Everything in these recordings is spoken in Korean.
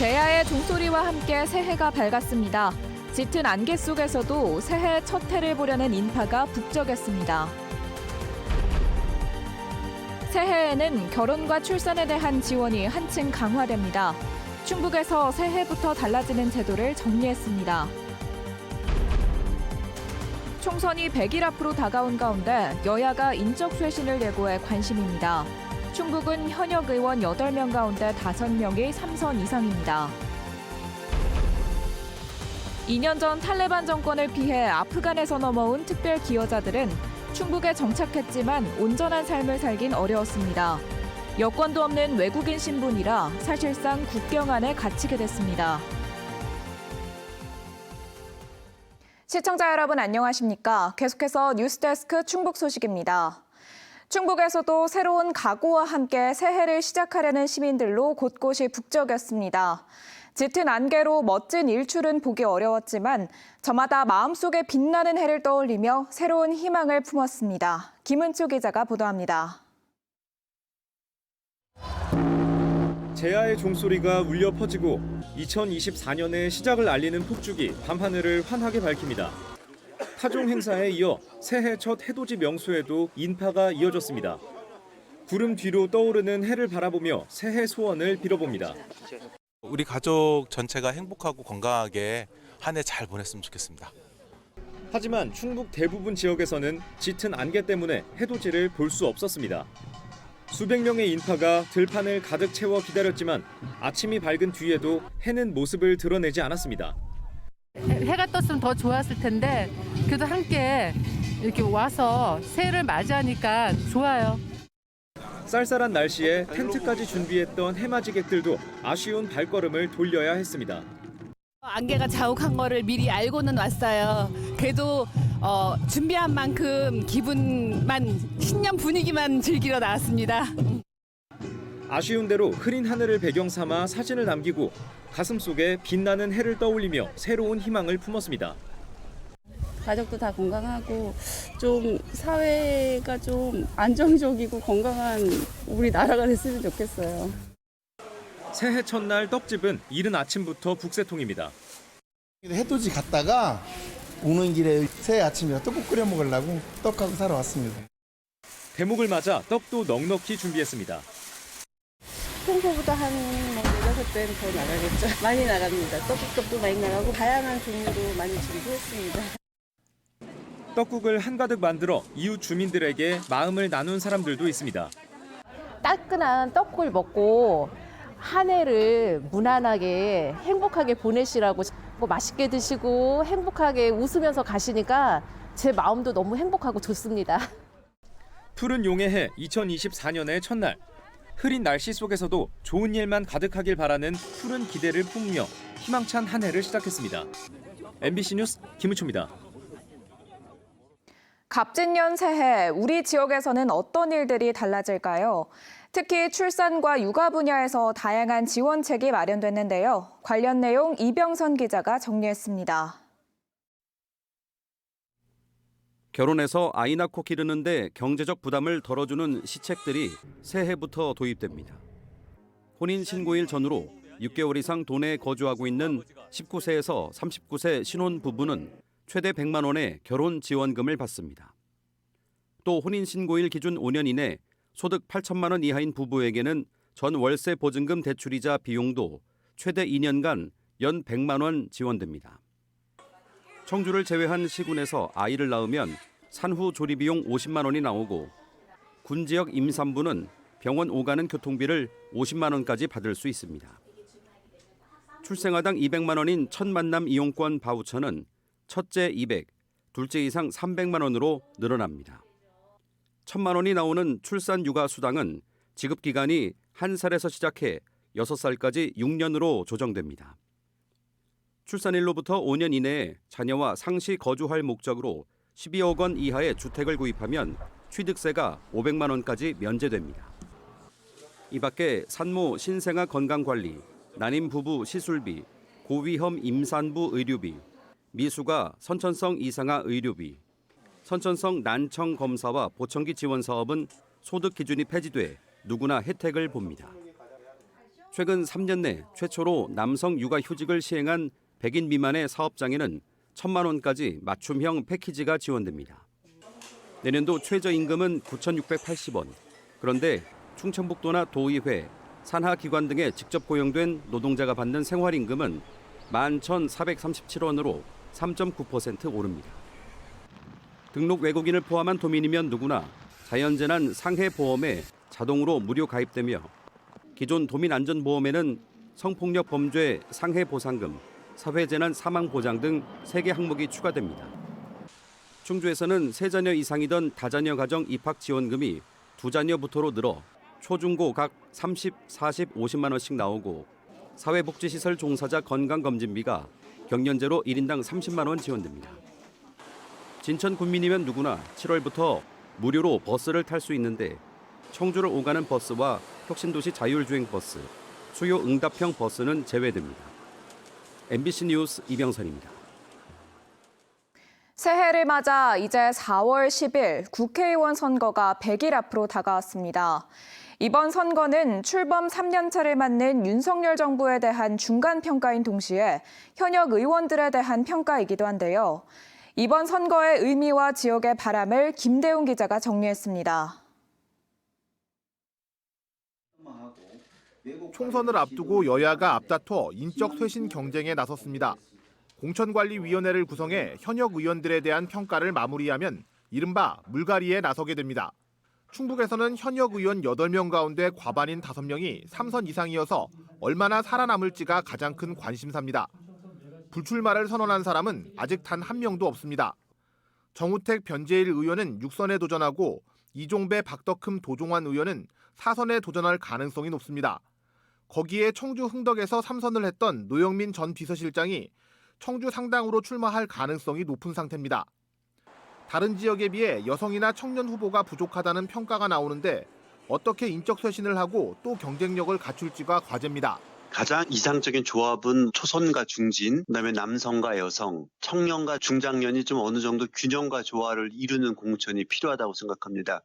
제야의 종소리와 함께 새해가 밝았습니다. 짙은 안개 속에서도 새해 첫 해를 보려는 인파가 북적였습니다. 새해에는 결혼과 출산에 대한 지원이 한층 강화됩니다. 충북에서 새해부터 달라지는 제도를 정리했습니다. 총선이 100일 앞으로 다가온 가운데 여야가 인적 쇄신을 예고해 관심입니다. 충북은 현역 의원 8명 가운데 5명이 3선 이상입니다. 2년 전 탈레반 정권을 피해 아프간에서 넘어온 특별 기여자들은 충북에 정착했지만 온전한 삶을 살긴 어려웠습니다. 여권도 없는 외국인 신분이라 사실상 국경 안에 갇히게 됐습니다. 시청자 여러분 안녕하십니까? 계속해서 뉴스데스크 충북 소식입니다. 충북에서도 새로운 각오와 함께 새해를 시작하려는 시민들로 곳곳이 북적였습니다. 짙은 안개로 멋진 일출은 보기 어려웠지만 저마다 마음속에 빛나는 해를 떠올리며 새로운 희망을 품었습니다. 김은초 기자가 보도합니다. 제야의 종소리가 울려 퍼지고 2024년의 시작을 알리는 폭죽이 밤하늘을 환하게 밝힙니다. 타종 행사에 이어 새해 첫 해돋이 명소에도 인파가 이어졌습니다. 구름 뒤로 떠오르는 해를 바라보며 새해 소원을 빌어봅니다. 우리 가족 전체가 행복하고 건강하게 한 해 잘 보냈으면 좋겠습니다. 하지만 충북 대부분 지역에서는 짙은 안개 때문에 해돋이를 볼 수 없었습니다. 수백 명의 인파가 들판을 가득 채워 기다렸지만 아침이 밝은 뒤에도 해는 모습을 드러내지 않았습니다. 해가 떴으면 더 좋았을 텐데 그래도 함께 이렇게 와서 새해를 맞이하니까 좋아요. 쌀쌀한 날씨에 텐트까지 준비했던 해맞이객들도 아쉬운 발걸음을 돌려야 했습니다. 안개가 자욱한 거를 미리 알고는 왔어요. 그래도 준비한 만큼 신년 분위기만 즐기러 나왔습니다. 아쉬운 대로 흐린 하늘을 배경 삼아 사진을 남기고 가슴속에 빛나는 해를 떠올리며 새로운 희망을 품었습니다. 가족도 다 건강하고 좀 사회가 좀 안정적이고 건강한 우리나라가 됐으면 좋겠어요. 새해 첫날 떡집은 이른 아침부터 북새통입니다. 해돋이 갔다가 오는 길에 새해 아침이라 떡국 끓여 먹으려고 떡하고 사러 왔습니다. 대목을 맞아 떡도 넉넉히 준비했습니다. 평소보다 한 6배는 더 나가겠죠. 많이 나갑니다. 떡국도 많이 나가고 다양한 종류로 많이 준비했습니다. 떡국을 한가득 만들어 이웃 주민들에게 마음을 나눈 사람들도 있습니다. 따끈한 떡국을 먹고 한 해를 무난하게 행복하게 보내시라고 맛있게 드시고 행복하게 웃으면서 가시니까 제 마음도 너무 행복하고 좋습니다. 푸른 용의 해 2024년의 첫날. 흐린 날씨 속에서도 좋은 일만 가득하길 바라는 푸른 기대를 품으며 희망찬 한 해를 시작했습니다. MBC 뉴스 김은초입니다. 갑진년 새해 우리 지역에서는 어떤 일들이 달라질까요? 특히 출산과 육아 분야에서 다양한 지원책이 마련됐는데요. 관련 내용 이병선 기자가 정리했습니다. 결혼해서 아이 낳고 기르는데 경제적 부담을 덜어주는 시책들이 새해부터 도입됩니다. 혼인신고일 전후로 6개월 이상 도내에 거주하고 있는 19세에서 39세 신혼 부부는 최대 100만 원의 결혼 지원금을 받습니다. 또 혼인신고일 기준 5년 이내 소득 8천만 원 이하인 부부에게는 전 월세 보증금 대출이자 비용도 최대 2년간 연 100만 원 지원됩니다. 청주를 제외한 시군에서 아이를 낳으면 산후 조리비용 50만 원이 나오고 군 지역 임산부는 병원 오가는 교통비를 50만 원까지 받을 수 있습니다. 출생아당 200만 원인 첫 만남 이용권 바우처는 첫째 200, 둘째 이상 300만 원으로 늘어납니다. 1,000만 원이 나오는 출산 육아 수당은 지급 기간이 1살에서 시작해 6살까지 6년으로 조정됩니다. 출산일로부터 5년 이내에 자녀와 상시 거주할 목적으로 12억 원 이하의 주택을 구입하면 취득세가 500만 원까지 면제됩니다. 이 밖에 산모 신생아 건강관리, 난임 부부 시술비, 고위험 임산부 의료비, 미숙아 선천성 이상아 의료비, 선천성 난청 검사와 보청기 지원 사업은 소득 기준이 폐지돼 누구나 혜택을 봅니다. 최근 3년 내 최초로 남성 육아휴직을 시행한 100인 미만의 사업장에는 1,000만 원까지 맞춤형 패키지가 지원됩니다. 내년도 최저임금은 9,680원. 그런데 충청북도나 도의회, 산하기관 등에 직접 고용된 노동자가 받는 생활임금은 11,437원으로 3.9% 오릅니다. 등록 외국인을 포함한 도민이면 누구나 자연재난 상해보험에 자동으로 무료 가입되며 기존 도민안전보험에는 성폭력 범죄 상해보상금, 사회재난 사망보장 등 3개 항목이 추가됩니다. 충주에서는 3자녀 이상이던 다자녀 가정 입학지원금이 2자녀부터로 늘어 초중고 각 30, 40, 50만 원씩 나오고 사회복지시설 종사자 건강검진비가 경년제로 1인당 30만 원 지원됩니다. 진천 군민이면 누구나 7월부터 무료로 버스를 탈 수 있는데 청주를 오가는 버스와 혁신도시 자율주행버스, 수요 응답형 버스는 제외됩니다. MBC 뉴스 이병선입니다. 새해를 맞아 이제 4월 10일 국회의원 선거가 100일 앞으로 다가왔습니다. 이번 선거는 출범 3년차를 맞는 윤석열 정부에 대한 중간평가인 동시에 현역 의원들에 대한 평가이기도 한데요. 이번 선거의 의미와 지역의 바람을 김대웅 기자가 정리했습니다. 총선을 앞두고 여야가 앞다퉈 인적 쇄신 경쟁에 나섰습니다. 공천관리위원회를 구성해 현역 의원들에 대한 평가를 마무리하면 이른바 물갈이에 나서게 됩니다. 충북에서는 현역 의원 8명 가운데 과반인 5명이 3선 이상이어서 얼마나 살아남을지가 가장 큰 관심사입니다. 불출마를 선언한 사람은 아직 단 한 명도 없습니다. 정우택 변재일 의원은 6선에 도전하고 이종배 박덕흠 도종환 의원은 4선에 도전할 가능성이 높습니다. 거기에 청주 흥덕에서 3선을 했던 노영민 전 비서실장이 청주 상당으로 출마할 가능성이 높은 상태입니다. 다른 지역에 비해 여성이나 청년 후보가 부족하다는 평가가 나오는데 어떻게 인적 쇄신을 하고 또 경쟁력을 갖출지가 과제입니다. 가장 이상적인 조합은 초선과 중진, 그다음에 남성과 여성, 청년과 중장년이 좀 어느 정도 균형과 조화를 이루는 공천이 필요하다고 생각합니다.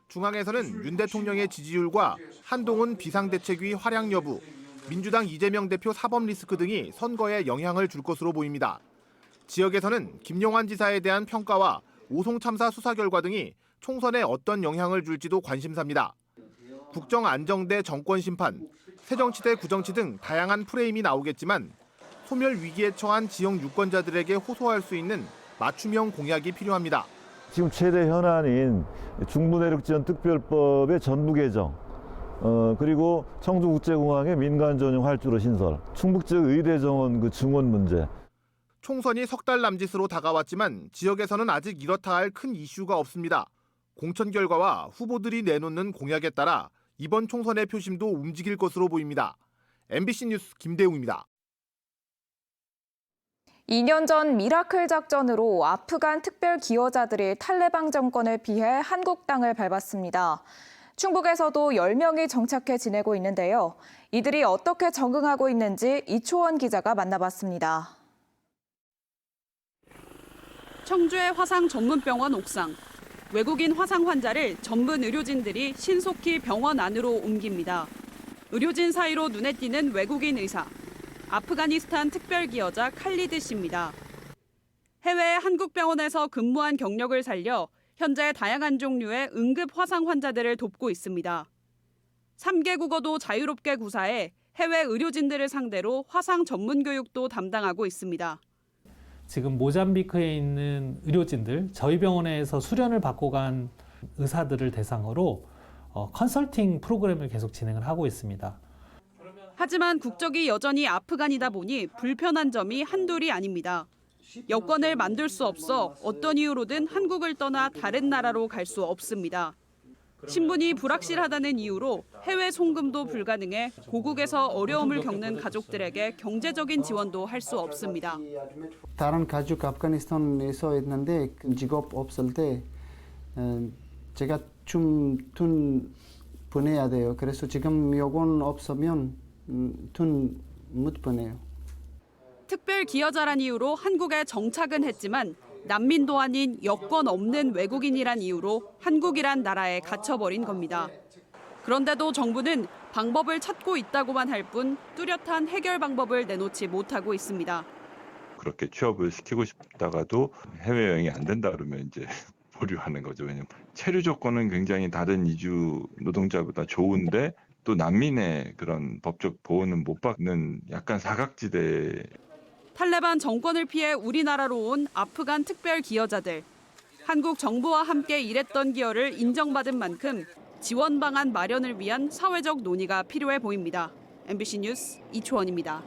중앙에서는 윤 대통령의 지지율과 한동훈 비상대책위 활약 여부, 민주당 이재명 대표 사법 리스크 등이 선거에 영향을 줄 것으로 보입니다. 지역에서는 김용환 지사에 대한 평가와 오송 참사 수사 결과 등이 총선에 어떤 영향을 줄지도 관심사입니다. 국정안정대 정권심판, 새정치대 구정치 등 다양한 프레임이 나오겠지만 소멸 위기에 처한 지역 유권자들에게 호소할 수 있는 맞춤형 공약이 필요합니다. 지금 최대 현안인 중부내륙지원특별법의 전부 개정, 그리고 청주국제공항의 민간 전용 활주로 신설, 충북 지역 의대 정원 증원 문제. 총선이 석 달 남짓으로 다가왔지만 지역에서는 아직 이렇다 할 큰 이슈가 없습니다. 공천 결과와 후보들이 내놓는 공약에 따라 이번 총선의 표심도 움직일 것으로 보입니다. MBC 뉴스 김대웅입니다. 2년 전 미라클 작전으로 아프간 특별 기여자들이 탈레방 정권을 피해 한국 땅을 밟았습니다. 충북에서도 10명이 정착해 지내고 있는데요. 이들이 어떻게 적응하고 있는지 이초원 기자가 만나봤습니다. 청주의 화상 전문병원 옥상. 외국인 화상 환자를 전문 의료진들이 신속히 병원 안으로 옮깁니다. 의료진 사이로 눈에 띄는 외국인 의사. 아프가니스탄 특별기여자 칼리드 씨입니다. 해외 한국병원에서 근무한 경력을 살려 현재 다양한 종류의 응급 화상 환자들을 돕고 있습니다. 3개 국어도 자유롭게 구사해 해외 의료진들을 상대로 화상 전문 교육도 담당하고 있습니다. 지금 모잠비크에 있는 의료진들, 저희 병원에서 수련을 받고 간 의사들을 대상으로 컨설팅 프로그램을 계속 진행을 하고 있습니다. 하지만 국적이 여전히 아프간이다 보니 불편한 점이 한둘이 아닙니다. 여권을 만들 수 없어 어떤 이유로든 한국을 떠나 다른 나라로 갈 수 없습니다. 신분이 불확실하다는 이유로 해외 송금도 불가능해 고국에서 어려움을 겪는 가족들에게 경제적인 지원도 할 수 없습니다. 다른 가족 아프가니스탄에서 있는데 직업 없을 때 제가 좀 돈 보내야 돼요. 그래서 지금 여권 없으면 돈 못 보내요. 특별 기여자란 이유로 한국에 정착은 했지만 난민도 아닌 여권 없는 외국인이란 이유로 한국이란 나라에 갇혀버린 겁니다. 그런데도 정부는 방법을 찾고 있다고만 할 뿐 뚜렷한 해결 방법을 내놓지 못하고 있습니다. 그렇게 취업을 시키고 싶다가도 해외여행이 안 된다 그러면 이제 보류하는 거죠. 왜냐면 체류 조건은 굉장히 다른 이주 노동자보다 좋은데 또 난민의 그런 법적 보호는 못 받는 약간 사각지대. 탈레반 정권을 피해 우리나라로 온 아프간 특별 기여자들. 한국 정부와 함께 일했던 기여를 인정받은 만큼 지원 방안 마련을 위한 사회적 논의가 필요해 보입니다. MBC 뉴스 이초원입니다.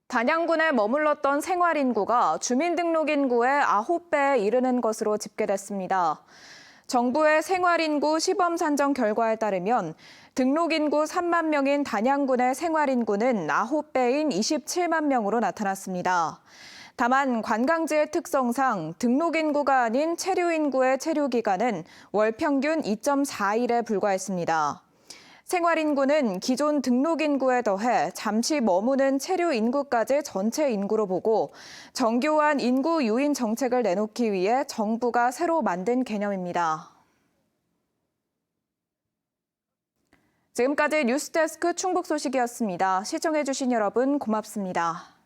단양군에 머물렀던 생활인구가 주민등록인구의 9배에 이르는 것으로 집계됐습니다. 정부의 생활인구 시범 산정 결과에 따르면 등록인구 3만 명인 단양군의 생활인구는 9배인 27만 명으로 나타났습니다. 다만 관광지의 특성상 등록인구가 아닌 체류인구의 체류기간은 월 평균 2.4일에 불과했습니다. 생활인구는 기존 등록인구에 더해 잠시 머무는 체류인구까지 전체 인구로 보고 정교한 인구 유인 정책을 내놓기 위해 정부가 새로 만든 개념입니다. 지금까지 뉴스데스크 충북 소식이었습니다. 시청해주신 여러분 고맙습니다.